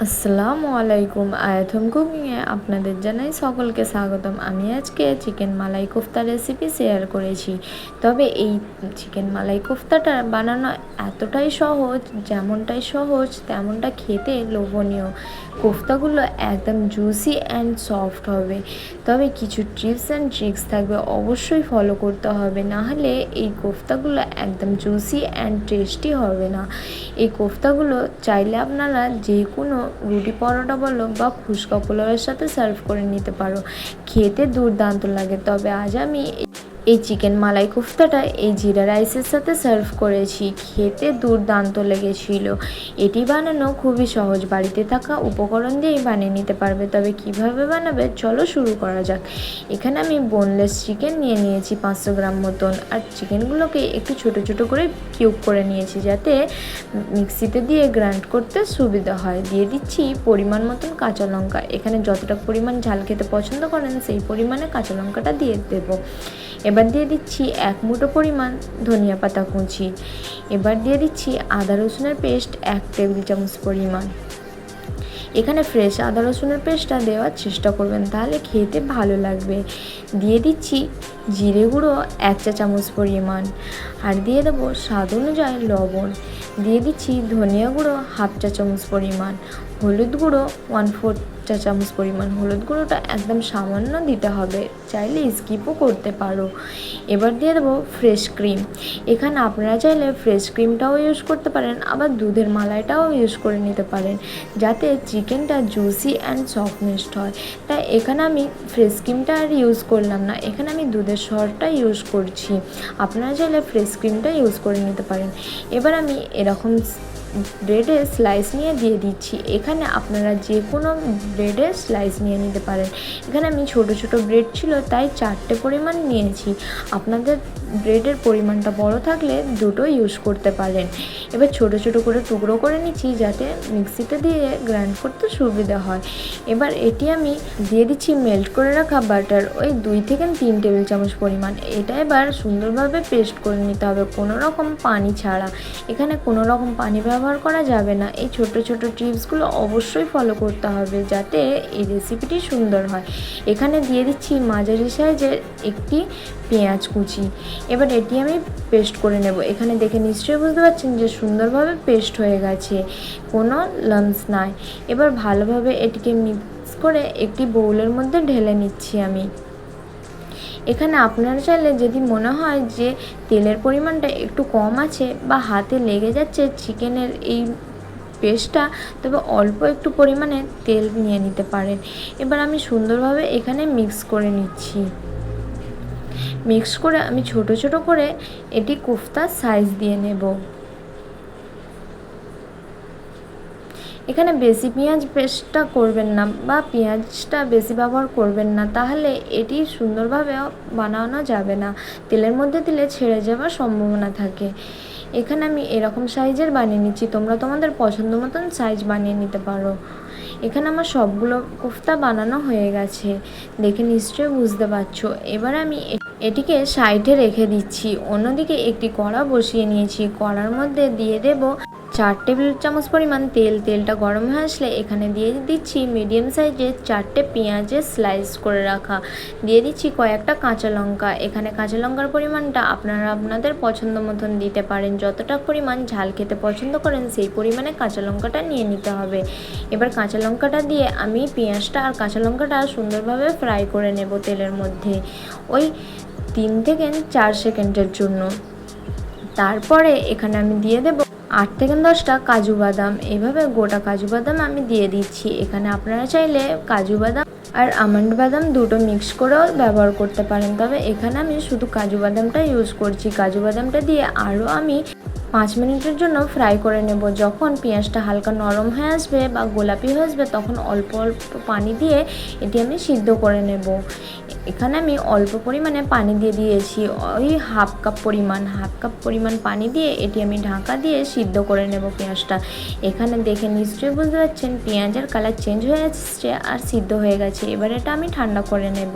আসসালামু আলাইকুম। আয়াথম কুকিংয়ে আপনাদের জানাই সকলকে স্বাগতম। আমি আজকে চিকেন মালাই কোফতা রেসিপি শেয়ার করেছি। তবে এই চিকেন মালাই কোফতাটা বানানো এতটাই সহজ, যেমনটাই সহজ তেমনটা খেতে লোভনীয়। কোফতাগুলো একদম জুসি অ্যান্ড সফট হবে। তবে কিছু টিপস অ্যান্ড ট্রিক্স থাকবে, অবশ্যই ফলো করতে হবে, নাহলে এই কোফতাগুলো একদম জুসি অ্যান্ড টেস্টি হবে না। এই কোফতাগুলো চাইলে আপনারা যে কোনো রুটি পরোটা বলো বা ফুচকা পোলাওয়ের সাথে সার্ভ করে নিতে পারো, খেতে দুর্দান্ত লাগে। তবে আজ আমি এই চিকেন মালাই কোফতাটা এই জিরা রাইসের সাথে সার্ভ করেছি, খেতে দুর্দান্ত লেগেছিল। এটি বানানো খুবই সহজ, বাড়িতে থাকা উপকরণ দিয়েই বানিয়ে নিতে পারবে। তবে কিভাবে বানাবে চলো শুরু করা যাক। এখানে আমি বোনলেস চিকেন নিয়ে নিয়েছি 500 গ্রাম মতন, আর চিকেনগুলোকে একটু ছোট ছোট করে কিউব করে নিয়েছি যাতে মিক্সিতে দিয়ে গ্রাইন্ড করতে সুবিধা হয়। দিয়ে দিচ্ছি পরিমাণ মতন কাঁচা লঙ্কা। এখানে যতটা পরিমাণ ঝাল খেতে পছন্দ করেন সেই পরিমাণে কাঁচা লঙ্কাটা দিয়ে দেবো। এবার দিয়ে দিচ্ছি 1 মুঠো পরিমাণ ধনিয়া পাতা কুচি। এবার দিয়ে দিচ্ছি আদা রসুনের পেস্ট 1 টেবিল চামচ পরিমাণ। এখানে ফ্রেশ আদা রসুনের পেস্টটা দেওয়ার চেষ্টা করবেন, তাহলে খেতে ভালো লাগবে। দিয়ে দিচ্ছি জিরে গুঁড়ো 1 চা চামচ পরিমাণ, আর দিয়ে দেবো স্বাদ অনুযায়ী লবণ। দিয়ে দিচ্ছি ধনিয়া গুঁড়ো 1/2 চা চামচ পরিমাণ, হলুদ গুঁড়ো 1/4 চা চামচ পরিমাণ। হলুদ গুঁড়োটা একদম সামান্য দিতে হবে, চাইলে স্কিপও করতে পারো। এবার দিয়ে দেবো ফ্রেশ ক্রিম। এখানে আপনারা চাইলে ফ্রেশ ক্রিমটাও ইউজ করতে পারেন, আবার দুধের মালাইটাও ইউজ করে নিতে পারেন, যাতে চিকেনটা জুসি অ্যান্ড সফটনেস্ট হয়। তাই এখানে আমি ফ্রেশ ক্রিমটা আর ইউজ করলাম না, এখানে আমি দুধের সরটা ইউজ করছি। আপনারা চাইলে ফ্রেশ ক্রিমটা ইউজ করে নিতে পারেন। এবার আমি এরকম ব্রেডের স্লাইস নিয়ে দিয়ে দিচ্ছি। এখানে আপনারা যে কোনো ব্রেডের স্লাইস নিয়ে নিতে পারেন। এখানে আমি ছোট ছোট ব্রেড ছিল তাই 4টে পরিমাণ নিয়েছি। আপনাদের ব্রেডের পরিমাণটা বড় থাকলে দুটো ইউজ করতে পারেন। এবার ছোট ছোট করে টুকরো করে নিচ্ছি যাতে মিক্সিতে দিয়ে গ্রাইন্ড করতে সুবিধা হয়। এবার এটি আমি দিয়ে দিচ্ছি মেল্ট করে রাখা বাটার, ওই 2 থেকে 3 টেবিল চামচ পরিমাণ। এটা এবার সুন্দরভাবে পেস্ট করে নিতে হবে, কোনো রকম পানি ছাড়া। এখানে কোনো রকম পানি ব্যবহার করা যাবে না। এই ছোট ছোট টিপসগুলো অবশ্যই ফলো করতে হবে যাতে এই রেসিপিটি সুন্দর হয়। এখানে দিয়ে দিচ্ছি মাঝারি সাইজের একটি পেঁয়াজ কুচি। এবার এটি আমি পেস্ট করে নেব। এখানে দেখে নিশ্চয়ই বুঝতে পারছেন যে সুন্দরভাবে পেস্ট হয়ে গেছে, কোনো লাম্পস নাই। এবার ভালোভাবে এটিকে মিক্স করে একটি বোলের মধ্যে ঢেলে নিচ্ছি আমি। এখানে আপনারা চাইলে যদি মনে হয় যে তেলের পরিমাণটা একটু কম আছে বা হাতে লেগে যাচ্ছে চিকেনের এই পেস্টটা, তবে অল্প একটু পরিমাণে তেল নিয়ে নিতে পারেন। এবার আমি সুন্দরভাবে এখানে মিক্স করে নিচ্ছি। মিক্স করে আমি ছোট ছোট করে এটি কোফতার সাইজ দিয়ে নেব। এখানে বেশি পেঁয়াজ পেস্টটা করবেন না বা পেঁয়াজটা বেশি ব্যবহার করবেন না, তাহলে এটি সুন্দরভাবে বানানো যাবে না, তেলের মধ্যে দিলে ছেড়ে যাওয়ার সম্ভাবনা থাকে। এখানে আমি এরকম সাইজের বানিয়ে নিচ্ছি, তোমরা তোমাদের পছন্দ মতন সাইজ বানিয়ে নিতে পারো। এখানে আমার সবগুলো কোফতা বানানো হয়ে গেছে, দেখে নিশ্চয়ই বুঝতে পারছো। এবার আমি এটিকে সাইডে রেখে দিচ্ছি। অন্যদিকে একটি কড়া বসিয়ে নিয়েছি, কড়ার মধ্যে দিয়ে দেব 4 টেবিল চামচ পরিমাণ তেল। তেলটা গরম হয়ে আসলে এখানে দিয়ে দিচ্ছি মিডিয়াম সাইজের 4টে পেঁয়াজের স্লাইস করে রাখা। দিয়ে দিচ্ছি কয়েকটা কাঁচা লঙ্কা। এখানে কাঁচা লঙ্কার পরিমাণটা আপনারা আপনাদের পছন্দ মতন দিতে পারেন, যতটা পরিমাণ ঝাল খেতে পছন্দ করেন সেই পরিমাণে কাঁচা লঙ্কাটা নিয়ে নিতে হবে। এবার কাঁচা লঙ্কাটা দিয়ে আমি পেঁয়াজটা আর কাঁচা লঙ্কাটা সুন্দরভাবে ফ্রাই করে নেব তেলের মধ্যে, ওই 3 থেকে 4 সেকেন্ডের জন্য। তারপরে এখানে আমি দিয়ে দেব 8 থেকে 10টা কাজু বাদাম। এইভাবে গোটা কাজু বাদাম আমি দিয়ে দিচ্ছি। এখানে আপনারা চাইলে কাজু বাদাম আর আমন্ড বাদাম দুটো মিক্স করেও ব্যবহার করতে পারেন, তবে এখানে আমি শুধু কাজু বাদামটা ইউজ করছি। কাজু বাদামটা দিয়ে আরও আমি 5 মিনিটের জন্য ফ্রাই করে নেব। যখন পেঁয়াজটা হালকা নরম হয়ে আসবে বা গোলাপি হয়ে আসবে তখন অল্প অল্প পানি দিয়ে এটি আমি সিদ্ধ করে নেব। এখানে আমি অল্প পরিমাণে পানি দিয়ে দিয়েছি, ওই হাফ কাপ পরিমাণ পানি দিয়ে এটি আমি ঢাকা দিয়ে সিদ্ধ করে নেব পেঁয়াজটা। এখানে দেখে নিশ্চয়ই বুঝতে পারছেন পেঁয়াজের কালার চেঞ্জ হয়ে যাচ্ছে আর সিদ্ধ হয়ে গেছে। এবার এটা আমি ঠান্ডা করে নেব।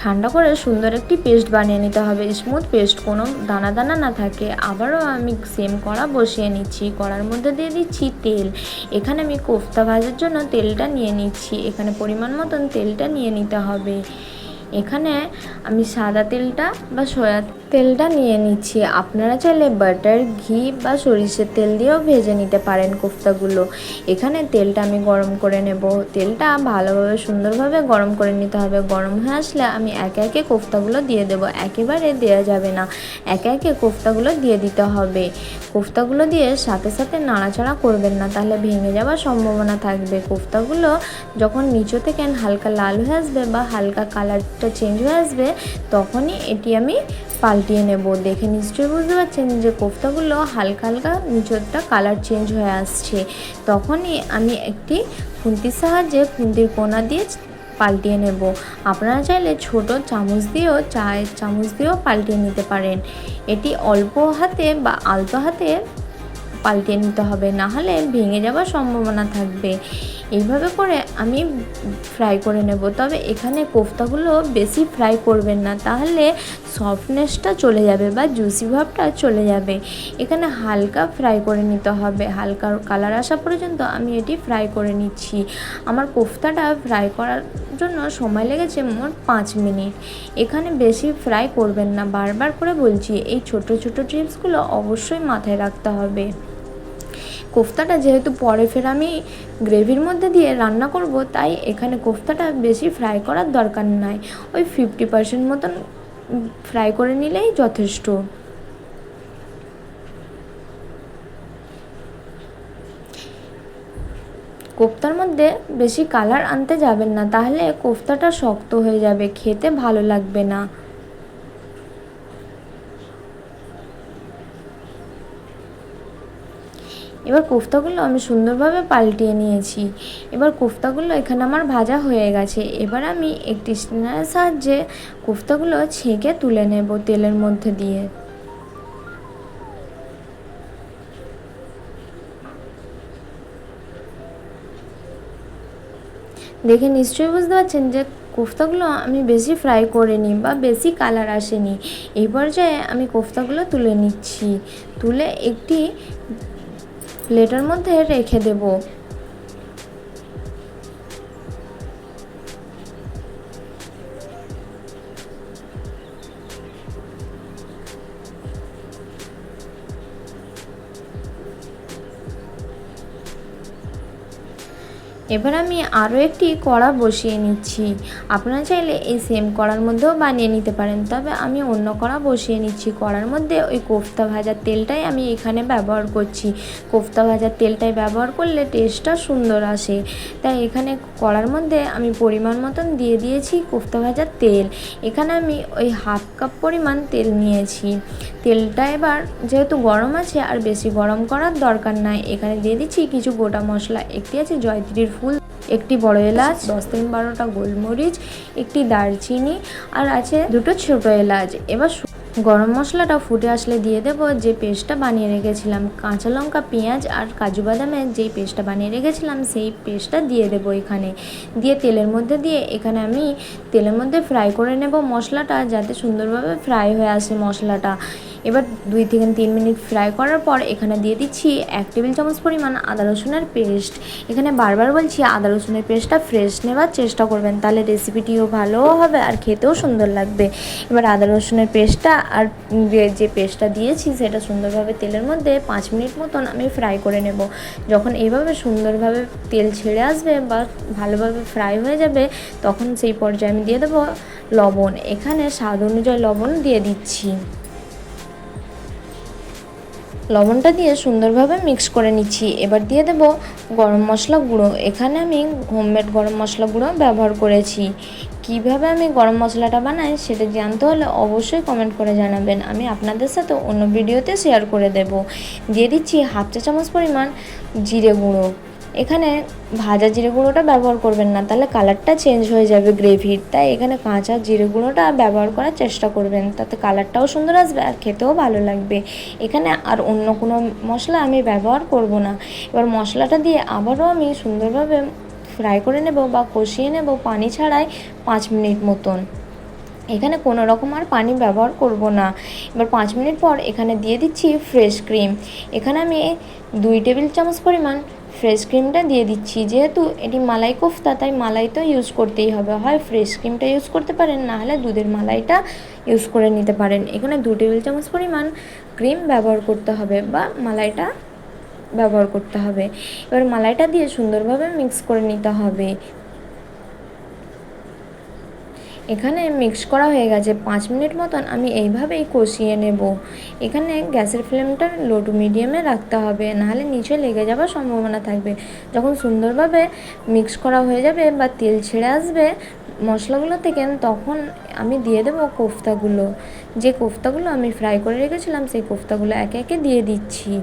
ঠান্ডা করে সুন্দর একটি পেস্ট বানিয়ে নিতে হবে, স্মুথ পেস্ট, কোনো দানা দানা না থাকে। আবারও আমি সেম কড়া বসিয়ে নিচ্ছি। কড়ার মধ্যে দিয়ে দিচ্ছি তেল। এখানে আমি কোফতা ভাজার জন্য তেলটা নিয়ে নিচ্ছি। এখানে পরিমাণ মতন তেলটা নিয়ে নিতে হবে। এখানে আমি সাদা তেলটা বা সয়া তেলটা নিয়ে নিচ্ছি। আপনারা চাইলে বাটার, ঘি বা সরিষার তেল দিয়েও ভেজে নিতে পারেন কোফতাগুলো। এখানে তেলটা আমি গরম করে নেব। তেলটা ভালোভাবে সুন্দরভাবে গরম করে নিতে হবে। গরম হয়ে আসলে আমি একে একে কোফতাগুলো দিয়ে দেব। একেবারে দেওয়া যাবে না, একে একে কোফতাগুলো দিয়ে দিতে হবে। কোফতাগুলো দিয়ে সাথে সাথে নাড়াচাড়া করবেন না, তাহলে ভেঙে যাওয়ার সম্ভাবনা থাকবে। কোফতাগুলো যখন নিচে থেকে হালকা লাল হয়ে আসবে বা হালকা কালারটা চেঞ্জ হয়ে আসবে, তখনই এটি আমি পাল্টিয়ে নেব। দেখে নিশ্চয়ই বুঝতে পারছেন যে কোফতাগুলো হালকা হালকা নিচেরটা কালার চেঞ্জ হয়ে আসছে। তখনই আমি একটি খুন্তির সাহায্যে খুন্তির কোনা দিয়ে পাল্টিয়ে নেব। আপনারা চাইলে ছোট চামচ দিয়েও, চায়ের চামচ দিয়েও পাল্টিয়ে নিতে পারেন। এটি অল্প হাতে বা আলতো হাতে পাল্টিয়ে নিতে হবে, না হলে ভেঙে যাওয়ার সম্ভাবনা থাকবে। এইভাবে করে আমি ফ্রাই করে নেব। তবে এখানে কোফতাগুলো বেশি ফ্রাই করবেন না, তাহলে সফটনেসটা চলে যাবে বা জুসি ভাবটা চলে যাবে। এখানে হালকা ফ্রাই করে নিতে হবে। হালকা কালার আসা পর্যন্ত আমি এটি ফ্রাই করে নিচ্ছি। আমার কোফতাটা ফ্রাই করার জন্য সময় লেগেছে মোট 5 মিনিট। এখানে বেশি ফ্রাই করবেন না, বারবার করে বলছি। এই ছোট ছোট টিপসগুলো অবশ্যই মাথায় রাখতে হবে। কোফতাটা যেহেতু পরে ফের আমি গ্রেভির মধ্যে দিয়ে রান্না করব, তাই এখানে কোফতাটা বেশি ফ্রাই করার দরকার নাই। ওই 50% মতন ফ্রাই করে নিলেই যথেষ্ট। কোফতার মধ্যে বেশি কালার আনতে যাবেন না, তাহলে কোফতাটা শক্ত হয়ে যাবে, খেতে ভালো লাগবে না। এবার কোফতাগুলো আমি সুন্দরভাবে পাল্টিয়ে নিয়েছি। এবার কোফতাগুলো এখানে আমার ভাজা হয়ে গেছে। এবার আমি একটি স্ট্রেনারের সাহায্যে কোফতাগুলো ছেঁকে তুলে নেব তেলের মধ্যে দিয়ে। দেখে নিশ্চয়ই বুঝতে পারছেন যে কোফতাগুলো আমি বেশি ফ্রাই করিনি বা বেশি কালার আসেনি। এই পর্যায়ে আমি কোফতাগুলো তুলে নিচ্ছি। তুলে একটি প্লেটের মধ্যে রেখে দেব। এবার আমি আরও একটি কড়া বসিয়ে নিচ্ছি। আপনারা চাইলে এই সেম কড়ার মধ্যেও বানিয়ে নিতে পারেন, তবে আমি অন্য কড়া বসিয়ে নিচ্ছি। কড়ার মধ্যে ওই কোফতা ভাজার তেলটাই আমি এখানে ব্যবহার করছি। কোফতা ভাজার তেলটাই ব্যবহার করলে টেস্টটা সুন্দর আসে। তাই এখানে কড়ার মধ্যে আমি পরিমাণ মতন দিয়ে দিয়েছি কোফতা ভাজার তেল। এখানে আমি ওই হাফ কাপ পরিমাণ তেল নিয়েছি। তেলটা এবার যেহেতু গরম আছে, আর বেশি গরম করার দরকার নাই। এখানে দিয়ে দিচ্ছি কিছু গোটা মশলা। একটি আছে জয়ত্রীর ফুল, একটি বড় এলাচ, 10 থেকে 12টা গোলমরিচ, একটি দারচিনি, আর আছে 2টো ছোটো এলাচ। এবার গরম মশলাটা ফুটে আসলে দিয়ে দেব যে পেস্টটা বানিয়ে রেখেছিলাম, কাঁচা লঙ্কা, পেঁয়াজ আর কাজু বাদামের যেই পেস্টটা বানিয়ে রেখেছিলাম, সেই পেস্টটা দিয়ে দেব এখানে। দিয়ে তেলের মধ্যে দিয়ে এখানে আমি তেলের মধ্যে ফ্রাই করে নেব মশলাটা, যাতে সুন্দরভাবে ফ্রাই হয়ে আসে মশলাটা। এবার 2 থেকে 3 মিনিট ফ্রাই করার পর এখানে দিয়ে দিচ্ছি 1 টেবিল চামচ পরিমাণ আদা রসুনের পেস্ট। এখানে বারবার বলছি আদা রসুনের পেস্টটা ফ্রেশ নেওয়ার চেষ্টা করবেন, তাহলে রেসিপিটিও ভালোও হবে আর খেতেও সুন্দর লাগবে। এবার আদা রসুনের পেস্টটা আর যে পেস্টটা দিয়েছি সেটা সুন্দরভাবে তেলের মধ্যে 5 মিনিট মতন আমি ফ্রাই করে নেব। যখন এইভাবে সুন্দরভাবে তেল ছেড়ে আসবে বা ভালোভাবে ফ্রাই হয়ে যাবে, তখন সেই পর্যায়ে আমি দিয়ে দেবো লবণ। এখানে স্বাদ অনুযায়ী লবণ দিয়ে দিচ্ছি। লবণটা দিয়ে সুন্দরভাবে মিক্স করে নিচ্ছি। এবার দিয়ে দেব গরম মশলা গুঁড়ো। এখানে আমি হোমমেড গরম মশলা গুঁড়ো ব্যবহার করেছি। কিভাবে আমি গরম মশলাটা বানাই সেটা জানতে হলে অবশ্যই কমেন্ট করে জানাবেন, আমি আপনাদের সাথে অন্য ভিডিওতে শেয়ার করে দেব। দিয়ে দিচ্ছি হাফ চা চামচ পরিমাণ জিরে গুঁড়ো। এখানে ভাজা জিরে গুঁড়োটা ব্যবহার করবেন না, তাহলে কালারটা চেঞ্জ হয়ে যাবে গ্রেভির। তাই এখানে কাঁচা জিরে গুঁড়োটা ব্যবহার করার চেষ্টা করবেন, তাতে কালারটাও সুন্দর আসবে আর খেতেও ভালো লাগবে। এখানে আর অন্য কোনো মশলা আমি ব্যবহার করব না। এবার মশলাটা দিয়ে আবারও আমি সুন্দরভাবে ফ্রাই করে নেব বা কষিয়ে নেব পানি ছাড়াই 5 মিনিট মতন। এখানে কোনো রকম আর পানি ব্যবহার করব না। এবার 5 মিনিট পর এখানে দিয়ে দিচ্ছি ফ্রেশ ক্রিম। এখানে আমি 2 টেবিল চামচ পরিমাণ ফ্রেশ ক্রিমটা দিয়ে দিচ্ছি। যেহেতু এটি মালাই কোফতা, তাই মালাই তো ইউজ করতেই হবে, হয় ফ্রেশ ক্রিমটা ইউজ করতে পারেন, না হলে দুধের মালাইটা ইউজ করে নিতে পারেন। এখানে 2 টেবিল চামচ পরিমাণ ক্রিম ব্যবহার করতে হবে বা মালাইটা ব্যবহার করতে হবে। এবার মালাইটা দিয়ে সুন্দরভাবে মিক্স করে নিতে হবে। এখানে মিক্স করা হয়ে গেছে। 5 মিনিট মতন আমি এইভাবেই কষিয়ে নেব। এখানে গ্যাসের ফ্লেমটা লো টু মিডিয়ামে রাখতে হবে, নাহলে নিচে লেগে যাওয়ার সম্ভাবনা থাকবে। যখন সুন্দরভাবে মিক্স করা হয়ে যাবে বা তেল ছেড়ে আসবে মশলাগুলো থেকে, তখন আমি দিয়ে দেবো কোফতাগুলো। যে কোফতাগুলো আমি ফ্রাই করে রেখেছিলাম সেই কোফতাগুলো একে একে দিয়ে দিচ্ছি।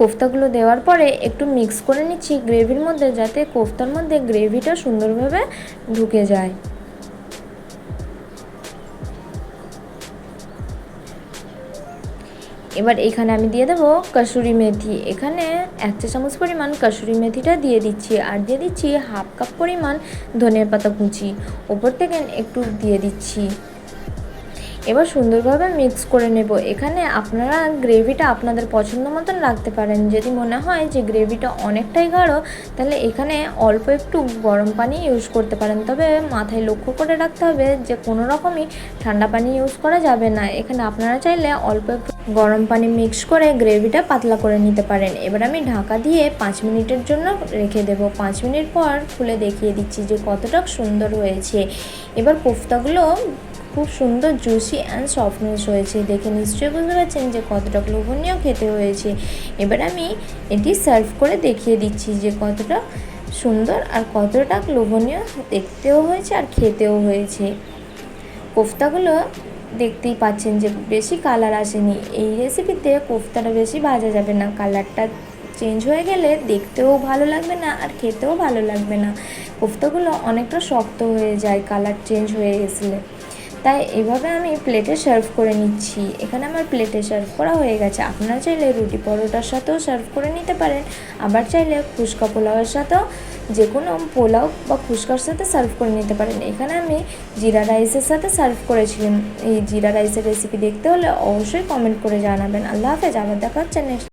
কোফতাগুলো দেওয়ার পরে একটু মিক্স করে নিচ্ছি গ্রেভির মধ্যে, যাতে কোফতার মধ্যে গ্রেভিটা সুন্দরভাবে ঢুকে যায়। এবার এখানে আমি দিয়ে দেবো কসুরি মেথি। এখানে 1 চা চামচ পরিমাণ কসুরি মেথিটা দিয়ে দিচ্ছি, আর দিয়ে দিচ্ছি হাফ কাপ পরিমাণ ধনিয়া পাতা কুচি, ওপর থেকে একটু দিয়ে দিচ্ছি। এবার সুন্দরভাবে মিক্স করে নেব। এখানে আপনারা গ্রেভিটা আপনাদের পছন্দ মতন রাখতে পারেন। যদি মনে হয় যে গ্রেভিটা অনেকটাই গাঢ়, তাহলে এখানে অল্প একটু গরম পানি ইউজ করতে পারেন। তবে মাথায় লক্ষ্য করে রাখতে হবে যে কোনো রকমই ঠান্ডা পানি ইউজ করা যাবে না। এখানে আপনারা চাইলে অল্প একটু গরম পানি মিক্স করে গ্রেভিটা পাতলা করে নিতে পারেন। এবার আমি ঢাকা দিয়ে 5 মিনিটের জন্য রেখে দেব। 5 মিনিট পর খুলে দেখিয়ে দিচ্ছি যে কতটা সুন্দর হয়েছে। এবার কোফতাগুলো খুব সুন্দর জুসি অ্যান্ড সফটনেস হয়েছে, দেখে নিশ্চয়ই বুঝতে পারছেন যে কতটা লোভনীয় খেতে হয়েছে। এবার আমি এটি সার্ভ করে দেখিয়ে দিচ্ছি যে কতটা সুন্দর আর কতটা লোভনীয় দেখতেও হয়েছে আর খেতেও হয়েছে। কোফতাগুলো দেখতেই পাচ্ছেন যে বেশি কালার আসেনি। এই রেসিপিতে কোফতাটা বেশি ভাজা যাবে না, কালারটা চেঞ্জ হয়ে গেলে দেখতেও ভালো লাগবে না আর খেতেও ভালো লাগবে না। কোফতাগুলো অনেকটা শক্ত হয়ে যায় কালার চেঞ্জ হয়ে গেলে। তাই এভাবে আমি প্লেটে সার্ভ করে নিচ্ছি। এখানে আমার প্লেটে সার্ভ করা হয়ে গেছে। আপনারা চাইলে রুটি পরোটার সাথেও সার্ভ করে নিতে পারেন, আবার চাইলে ফুচকা পোলাওয়ের সাথেও, যে কোনো পোলাও বা ফুচকার সাথে সার্ভ করে নিতে পারেন। এখানে আমি জিরা রাইসের সাথে সার্ভ করেছিলাম। এই জিরা রাইসের রেসিপি দেখতে হলে অবশ্যই কমেন্ট করে জানাবেন। আল্লাহ হাফেজ, আবার দেখা হচ্ছে নেক্সট।